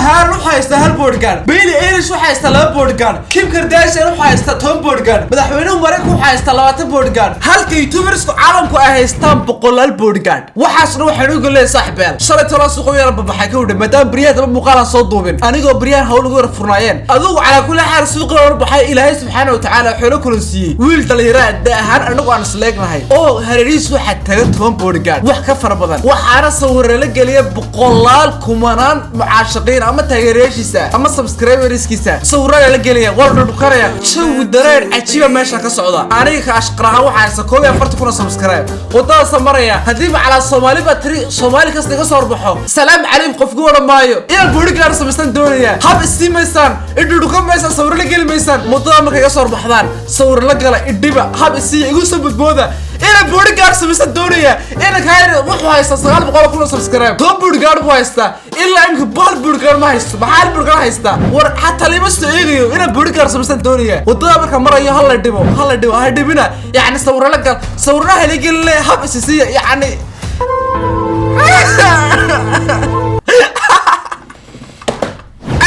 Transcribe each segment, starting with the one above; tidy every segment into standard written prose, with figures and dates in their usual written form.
هان وحايستا هال بودغان بيلي ايليش وحايستا لaba بودغان كيم كارداشيان وحايستا 10 بودغان madaxweynuhu Mareykanku وحايستا 20 بودغان halka youtubersku caalamku ay haystaan 100 بودغان waxaasna waxaan ugu leeyahay saaxiibeel shalay tala suuq yar babaxay ka wada madam Briyaad laba muuqaal soo duubin anigoo Briyaad hawl ugu furnaayeen adigu cala kulli xaal suuq yar baxay Ilaahay subhanahu wa ta'ala xoolo kulansiiyay wiil dhalinyarada ahaan anagu aan isleegnahay oo hareeriis waxa taga 10 بودغان wax ka far badan waxaana sawir la galiyay boqolaal kumanaan mucaashaqiin ama taageerayaashiisa ama subscriberskiisa sawirada la galiyay war dhukaraya shaw dareen ajiba meesha ka socda aniga ka ashqaraha waxa 40 subscribe wadada samaraya hadii ma cala Soomaali batri Soomaali kasta iga soo baxo salaam calaykum qofku wada maayo ila bودغان sameystan doonaya hab istimaysan idhukamaysan sawir la gelimaysan mudada markay iga soo baxdaan sawir la gala idhiba hab isi igu soo badbooda ila بودغان sameystan doonaya ina kaayr wuxuu haysta 900 subscribe doo بودغان buu haysta illa imka bal بودغان ma haysto maxaa بودغان haysta war hatta limasto eegayo ina بودغان sameystan doonaya wadada marka marayo hal la dhibo ha dhibina yaani sawir la gal sawiraha la gal hab isi yaani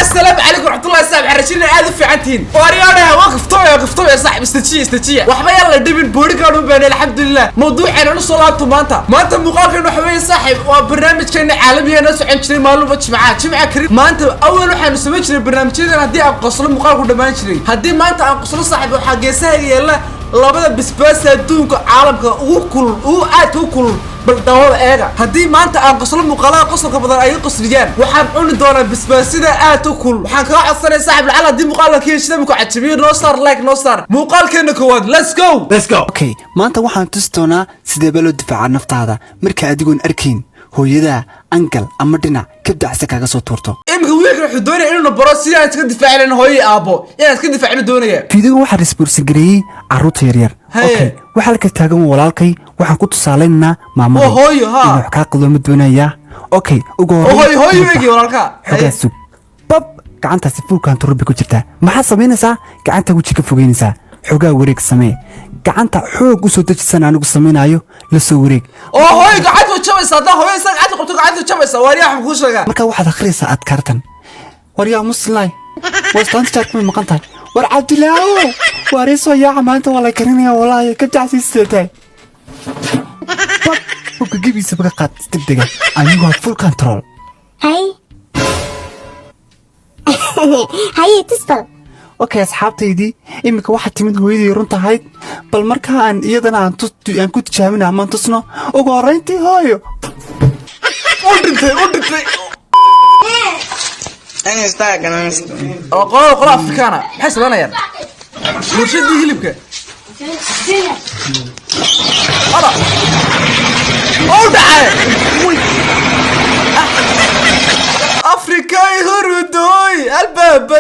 السلام عليكم ورحمة الله السلام حرشينا هذا في عنتين واريانا وقفتوا يا صاحب استجيه وحبا يلا دبن بودغان وبين الحمد لله موضوعنا نص صلاته ما انت مقالك انه حبايب صاحب وبرنامج كان عالمي ناس عندنا معلومه جمعه كريم ما انت اول واحد نسوي جري برنامجنا هدي اقصل مقالك دمان جري هدي ما انت اقصل صاحب وحاجيسها يلا labada bisbaas adduunka caalamka ugu aad u kulul baldawada eega hadii maanta aan qoslo muuqaalada qosolka badan ay qosriyaan waxaan cuni doonaa bisbaasida aad u kulul waxaan ka codsanay saaxiib lacala hadii muuqaalka kiishada ku cajibiyo no star like no star muuqaalkeena kowaad let's go okay maanta waxaan tus doonaa sidee baa loo difaaca naftaada marka adigoon arkin hooyada angal ama dhinac ka dacsa kaga soo tuurto imka wiilka wuxuu doonaya inuu baro si ay iska difaacin hooyada aabo inaad iska difaacin doonaya fiidiga waxa response gareeyay carruurta yaryar okay waxa la ka taagan walaalkay waxaan ku tusaaleynaa maamada hooyo ha wax ka qadoma doonaya okay ugu hooyo eegi walaalka xogaas bab gacanta si fuulkan turbi ku jirta maxaa sameynaysaa gacanta wajiga fogeynaysaa xogaa wareeg samee gacanta xoog u soo dejisan anigu sameeynayo la soo wareeg hooyo gacanta jabaysa hada hooyo isaga gacanta qabto gacanta jabaysa wariya wax ku sheega marka waxaad akhrisaa adkaartan wariya muslay wastaan tarkay maqanta war Cabdilaaho wariso yaa maanta wala karinaya walaahi ka jacsiisatay bab gibisa baga qaad degdega anigu ha full control hay tisbal okay asxaabtaydii imika waxa timid hooyadii runta ahayd bal marka aan iyadana aan ku tijaabina ama tusno ugu horeyntii hooyo u dhintay أنا استاكن قول أفريكانا حسب أنا يعني مرشدي هلبك أنا أودع أفريكاي هردوي الباب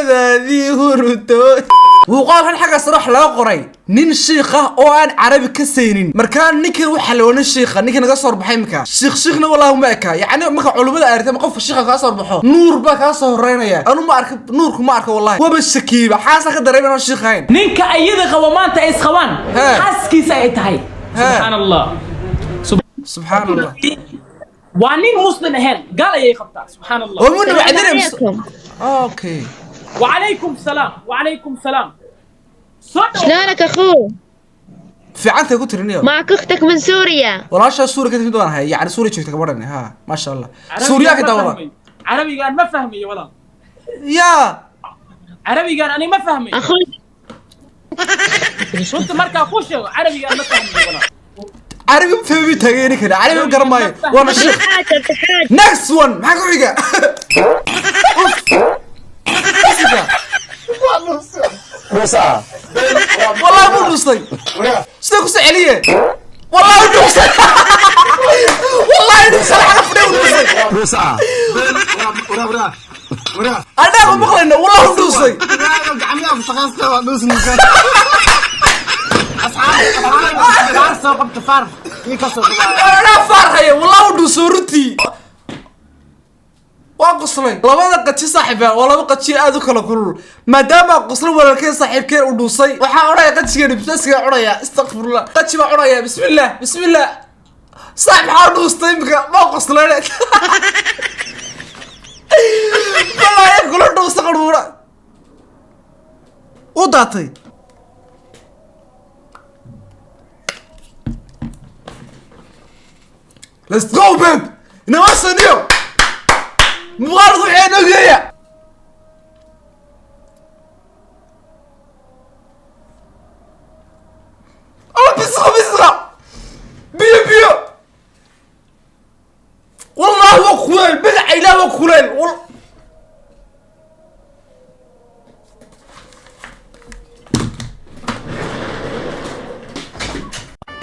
ذي هردوي وقال هل حاجة صراحة لا قري نين شيخة أو أن عربي كسينين مركان نيكر وحلوان الشيخة نيكر نقصر بحيمك شيخنا والله ماكا يعني ماكا علماء أريد مقف الشيخة كاسر بحو نور بك كاسر رينيا أنا ما أركب نوركم ما أركب والله وبالشكيبة حاسة كده ريبنا الشيخين نينك أيده قومان تأس خوان حاسكي سايتهاي سبحان الله سبحان الله وانين مسلم هن قال يا خبطة سبحان الله ومن بعدين أوكي وعليكم السلام وعليكم السلام شلونك اخو؟ في عنك قلت رنيو معك اختك من سوريا والله شو سوريا كنت بدونها هي يعني سوريا شفتك برني ها ما شاء الله سوريا كده والله عربي قال ما فهمي ولا يا عربي قال انا ما فهمي اخوي كنت مركا خوش عربي قال ما فهمي ولا عربي فهمي تغيري كده عربي قرماي وانا شيخ نكست وان معك وحيقة والله مو نصي سيكو سعليه والله نصي والله نصي على فنو نصي انا مخلنا والله نصي انا فارحه والله نصورتي وقصلي لبدا قتي صاحبه ولا قتي aad u kala kulul maadaama qoslo walaalkeen saaxiibkeen u dhuusay waxa oraya qatigeena bisasiga oraya astaghfirullah qati ba oraya bismillah saaxib ha dhuustay ma qosleed wallahi daatay let's go babe inawasaniyo muqaaradu xeenogeeya bisqa biyo والله وكلين بدع إله وكلين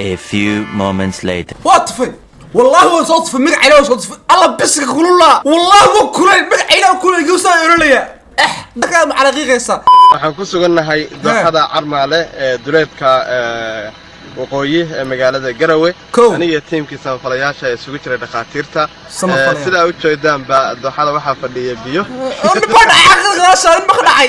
A few moments later. واطفي والله وصوت في مدع إله وصوت في الله بس يقول الله والله وكلين بدع إله وكلين يوصل يقولي ده كلام على غير قصة waxaan ku sugannahay dooxada Carmaale ee duleedka waqooyi ee magaalada Garowe aniga teamkii samafalayaasha ee isugu jiray dhaqaatiirta sida u jeedaan ba dooxada waxa fadhiya biyo bad aqalka saaran ma dhacay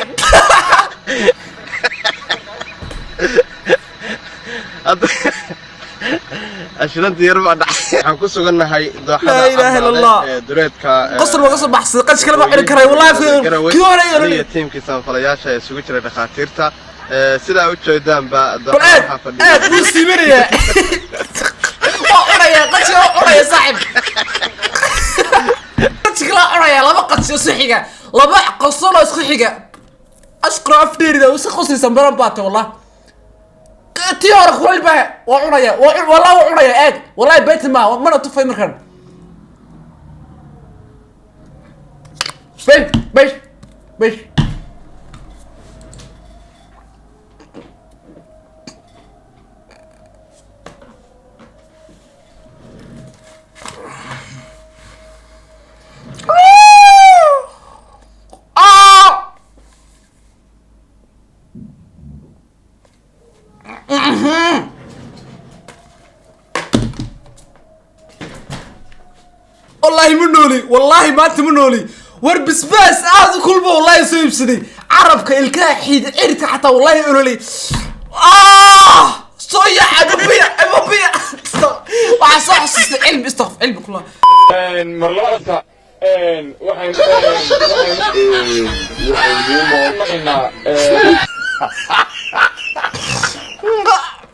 ashlan diyaar ma dhacay waxaan ku sugannahay dooxada Carmaale ee duleedka qasr ma qasr baxsan qash kale ma xiri karay wallahi kii hore aniga teamkii samafalayaasha ee isugu jiray dhaqaatiirta sida u jeedaan ba dooxada waxa fadhiya مسلمينيا أوريا قتش أوريا صاحب قتش كلا أوريا لما قتش صحيحة لما قصنا صحيحة أشكر أفديري ده وسخصي سمبران باتي والله تيار خوي به وأوريا والله وأوريا إيه والله بيت ما ما نطفي مكان بيش والله منولي والله ما انت منولي وربس بس هذا كل ما والله يسوي بسدي عربك الكاحيد عرك حتى والله يقولوا لي صيا عقبيه ابوبيه وعصا حسس علم استغفر علمك والله مرلوطة وحين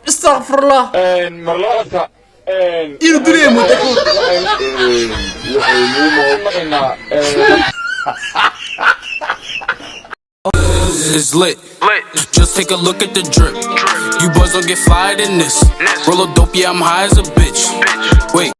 استغفر الله مرلوطة إيه الدنيا متكون It's lit. Just take a look at the drip. You boys don't get fired in this. Roll a dope, yeah, I'm high as a bitch. Wait.